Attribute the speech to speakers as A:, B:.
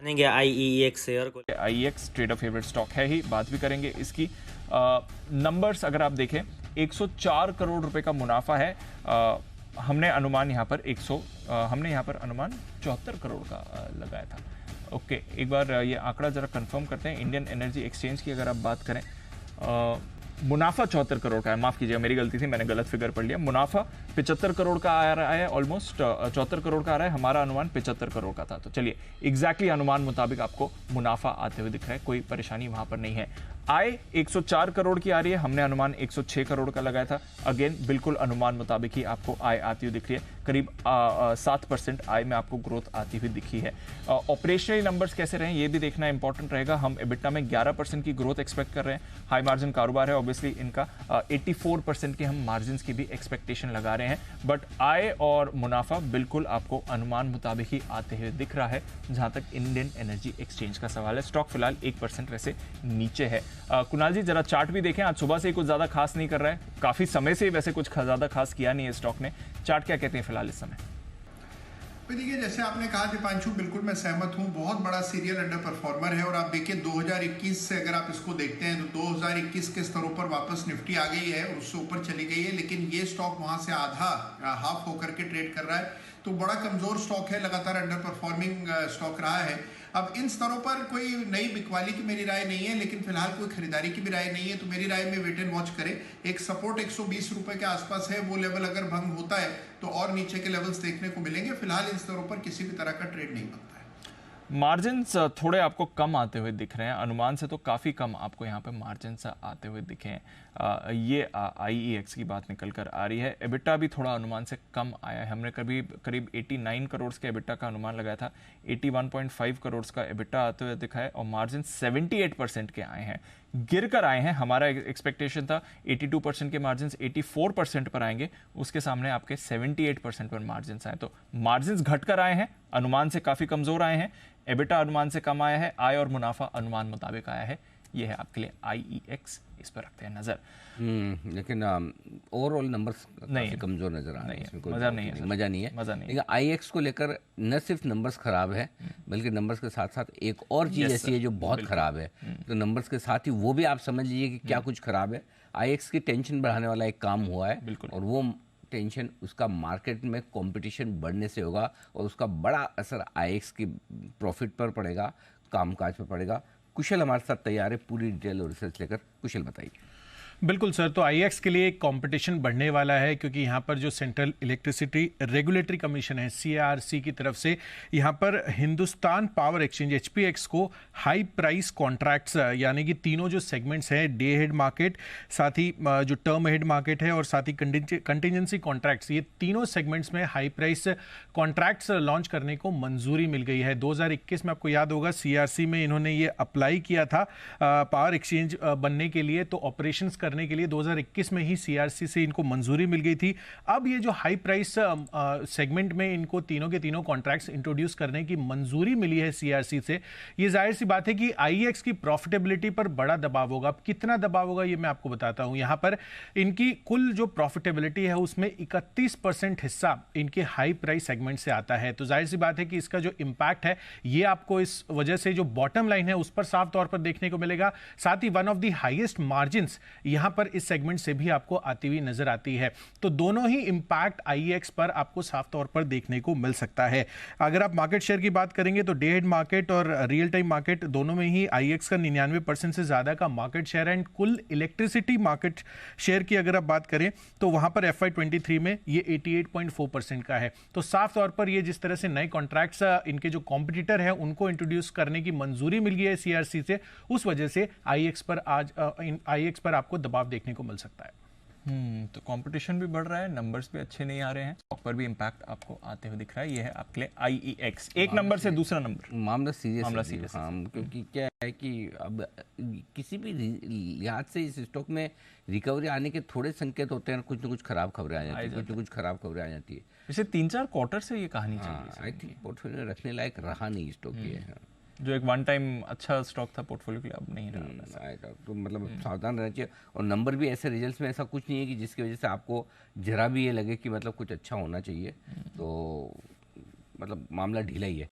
A: जानेंगे IEX share को।
B: IEX trader favourite stock है ही, बात भी करेंगे इसकी। नंबर्स अगर आप देखें 104 करोड़ रुपए का मुनाफा है। हमने अनुमान यहाँ पर 74 करोड़ का लगाया था। ओके, एक बार ये आंकड़ा जरा कंफर्म करते हैं। इंडियन एनर्जी एक्सचेंज की अगर आप बात करें, मुनाफा 74 करोड़ का है। माफ कीजिएगा, मेरी गलती थी, मैंने गलत फिगर पढ़ लिया। मुनाफा 75 करोड़ का आ रहा है, ऑलमोस्ट 74 करोड़ का आ रहा है। हमारा अनुमान 75 करोड़ का था। तो चलिए, एग्जैक्टली अनुमान मुताबिक आपको मुनाफा आते हुए दिख रहा है, कोई परेशानी वहां पर नहीं है। आय 104 करोड़ की आ रही है, हमने अनुमान 106 करोड़ का लगाया था। अगेन बिल्कुल अनुमान मुताबिक ही आपको आय आती हुई दिख रही है। करीब 7% आय में आपको ग्रोथ आती हुई दिखी है। ऑपरेशनल नंबर्स कैसे रहे ये भी देखना इंपॉर्टेंट रहेगा। हम EBITDA में 11% की ग्रोथ एक्सपेक्ट कर रहे हैं। हाई मार्जिन कारोबार है, ऑब्वियसली इनका 84% की हम मार्जिन की भी एक्सपेक्टेशन लगा रहे हैं। बट आय और मुनाफा बिल्कुल आपको अनुमान मुताबिक ही आते हुए दिख रहा है जहां तक इंडियन एनर्जी एक्सचेंज का सवाल है। स्टॉक फिलहाल 1% वैसे नीचे है। कुणाल जी, जरा चार्ट भी देखें। आज सुबह से कुछ ज्यादा खास नहीं कर रहा है, काफी समय से वैसे कुछ ज्यादा खास किया नहीं है स्टॉक ने। चार्ट क्या कहते हैं फिलहाल इस समय?
C: देखिए, जैसे आपने कहा दीपांशु, बिल्कुल मैं सहमत हूँ। बहुत बड़ा सीरियल अंडर परफॉर्मर है। और आप देखिए 2021 से अगर आप इसको देखते हैं तो 2021 के स्तरों पर वापस निफ्टी आ गई है और उससे ऊपर चली गई है, लेकिन ये स्टॉक वहां से आधा हाफ होकर के ट्रेड कर रहा है। तो बड़ा कमजोर स्टॉक है, लगातार अंडर परफॉर्मिंग स्टॉक रहा है। अब इन स्तरों पर कोई नई बिकवाली की मेरी राय नहीं है, लेकिन फिलहाल कोई खरीदारी की भी राय नहीं है। तो मेरी राय में वेट एंड वॉच करें। एक सपोर्ट 120 रुपए के आसपास है, वो लेवल अगर भंग होता है तो और नीचे के लेवल्स देखने को मिलेंगे। फिलहाल इन स्तरों पर किसी भी तरह का ट्रेड नहीं बनता है।
B: मार्जिन्स थोड़े आपको कम आते हुए दिख रहे हैं, अनुमान से तो काफ़ी कम आपको यहाँ पे मार्जिन्स आते हुए दिखे हैं। ये IEX की बात निकल कर आ रही है। EBITDA भी थोड़ा अनुमान से कम आया है। हमने करीब 89 करोड़ के EBITDA का अनुमान लगाया था, 81.5 करोड़ का EBITDA आते हुए दिखा है और मार्जिन 78% के आए हैं, गिर कर आए हैं। हमारा एक्सपेक्टेशन था 82% के मार्जिन 84% पर आएंगे, उसके सामने आपके 78% पर मार्जिन आए। तो मार्जिन घटकर आए हैं, अनुमान से काफ़ी कमज़ोर आए हैं। EBITDA अनुमान से कम आया है, आय और मुनाफा अनुमान मुताबिक आया है। यह है आपके लिए IEX, इस पर रखते हैं नजर।
D: लेकिन ओवरऑल नंबर्स काफी कमजोर नजर आ रहे हैं। इसमें कोई
B: मजा नहीं है,
D: मजा नहीं है। लेकिन IEX को लेकर न सिर्फ नंबर्स खराब है, बल्कि नंबर्स के साथ साथ एक और चीज ऐसी है जो बहुत खराब है। तो नंबर्स के साथ ही वो भी आप समझ लीजिए कि क्या कुछ खराब है। IEX की टेंशन बढ़ाने वाला एक काम हुआ है और वो टेंशन उसका मार्केट में कंपटीशन बढ़ने से होगा और उसका बड़ा असर IEX की प्रॉफिट पर पड़ेगा, कामकाज पर पड़ेगा। कुशल हमारे साथ तैयार है पूरी डिटेल और रिसर्च लेकर। कुशल बताइए।
E: बिल्कुल सर, तो IEX के लिए एक कंपटीशन बढ़ने वाला है, क्योंकि यहाँ पर जो सेंट्रल इलेक्ट्रिसिटी रेगुलेटरी कमीशन है CERC की तरफ से यहाँ पर हिंदुस्तान पावर एक्सचेंज HPX को हाई प्राइस कॉन्ट्रैक्ट्स, यानी कि तीनों जो सेगमेंट्स हैं, डे हेड मार्केट, साथ ही जो टर्म हेड मार्केट है और साथ ही कंटिजेंसी कॉन्ट्रैक्ट्स, ये तीनों सेगमेंट्स में हाई प्राइस कॉन्ट्रैक्ट्स लॉन्च करने को मंजूरी मिल गई है। 2021 में आपको याद होगा CERC में इन्होंने ये अप्लाई किया था पावर एक्सचेंज बनने के लिए, तो ऑपरेशंस करने के लिए 2021 में ही CERC से इनको मंजूरी मिल गई थी। अब ये जो हाई प्राइस सेगमेंट में इनको तीनों के तीनों कॉन्ट्रैक्ट्स इंट्रोड्यूस करने की मंजूरी मिली है CERC से, ये जाहिर सी बात है कि IEX की प्रॉफिटेबिलिटी पर बड़ा दबाव होगा। अब कितना दबाव होगा ये मैं आपको बताता हूं। यहां पर इनकी कुल जो प्रॉफिटेबिलिटी है उसमें 31% हिस्सा इनके हाई प्राइस सेगमेंट से आता है। तो जाहिर सी बात है कि इसका जो इंपैक्ट है ये आपको इस वजह से जो बॉटम लाइन है उस पर साफ तौर पर देखने को मिलेगा। साथ ही one of the highest margin यहां पर इस सेगमेंट से भी आपको आती हुई नजर आती है। तो दोनों ही इंपैक्ट IEX पर आपको साफ तौर पर देखने को मिल सकता है। अगर आप मार्केट शेयर की बात करेंगे तो डे हेड मार्केट और रियल टाइम मार्केट दोनों में ही IEX का 99% से ज्यादा का मार्केट शेयर है। एंड कुल इलेक्ट्रिसिटी मार्केट शेयर की अगर आप बात करें तो वहां पर FY23 में ये 88.4% का है। तो साफ तौर पर ये जिस तरह से नए कॉन्ट्रैक्ट्स इनके जो कॉम्पिटिटर है उनको इंट्रोड्यूस करने की मंजूरी मिल गई है CERC से, उस वजह से IEX पर आपको दबाव देखने को मिल सकता है।
B: तो कंपटीशन भी बढ़ रहा है, नंबर्स भी अच्छे नहीं आ रहे हैं, स्टॉक पर भी इंपैक्ट आपको आते हुए दिख रहा है। ये है आपके लिए IEX। एक नंबर से दूसरा नंबर
D: मामला सीरियस है। हाँ, क्योंकि क्या है कि अब किसी भी लिहाज से इस स्टॉक में रिकवरी आने के थोड़े संकेत होते हैं, कुछ ना कुछ खराब खबरें आ जाती है, कुछ ना कुछ खराब खबरें आ जाती है।
B: इसे 3-4 क्वार्टर से ये कहानी चल रही है।
D: आई थिंक पोर्टफोलियो रखने लायक रहा नहीं स्टॉक ये।
B: जो एक वन टाइम अच्छा स्टॉक था पोर्टफोलियो के लिए, अब नहीं रहा।
D: तो मतलब सावधान रहना चाहिए। और नंबर भी ऐसे रिजल्ट्स में ऐसा कुछ नहीं है कि जिसकी वजह से आपको जरा भी ये लगे कि मतलब कुछ अच्छा होना चाहिए। तो मतलब मामला ढीला ही है।